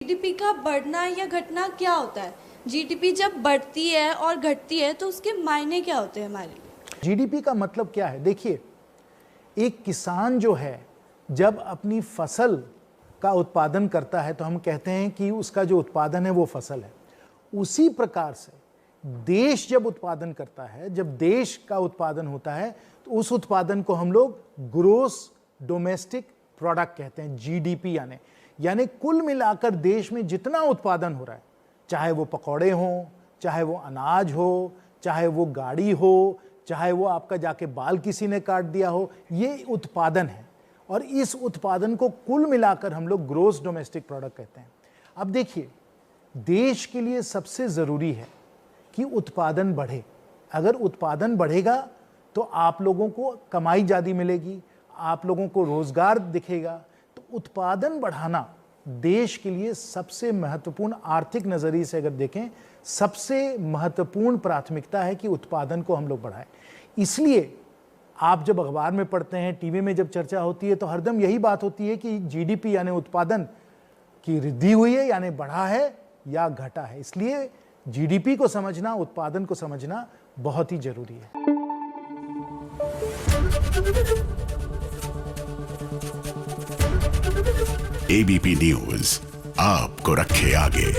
GDP का बढ़ना या घटना क्या होता है? जीडीपी जब बढ़ती है और घटती है तो उसके मायने क्या होते हैं हमारे लिए? जीडीपी का मतलब क्या है? देखिए, एक किसान जो है जब अपनी फसल का उत्पादन करता है तो हम कहते हैं कि उसका जो उत्पादन है वो फसल है। उसी प्रकार से देश जब उत्पादन करता है, जब देश का उत्पादन होता है तो उस उत्पादन को हम लोग ग्रोस डोमेस्टिक प्रोडक्ट कहते हैं, जीडीपी। यानी कुल मिलाकर देश में जितना उत्पादन हो रहा है, चाहे वो पकौड़े हों, चाहे वो अनाज हो, चाहे वो गाड़ी हो, चाहे वो आपका जाके बाल किसी ने काट दिया हो, ये उत्पादन है। और इस उत्पादन को कुल मिलाकर हम लोग ग्रोस डोमेस्टिक प्रोडक्ट कहते हैं। अब देखिए, देश के लिए सबसे ज़रूरी है कि उत्पादन बढ़े। अगर उत्पादन बढ़ेगा तो आप लोगों को कमाई ज़्यादा मिलेगी, आप लोगों को रोज़गार दिखेगा। तो उत्पादन बढ़ाना देश के लिए सबसे महत्वपूर्ण, आर्थिक नज़रिए से अगर देखें, सबसे महत्वपूर्ण प्राथमिकता है कि उत्पादन को हम लोग बढ़ाएं। इसलिए आप जब अखबार में पढ़ते हैं, टीवी में जब चर्चा होती है तो हरदम यही बात होती है कि जीडीपी यानी उत्पादन की वृद्धि हुई है, यानी बढ़ा है या घटा है। इसलिए जीडीपी को समझना, उत्पादन को समझना बहुत ही जरूरी है। एबीपी न्यूज आपको रखे आगे।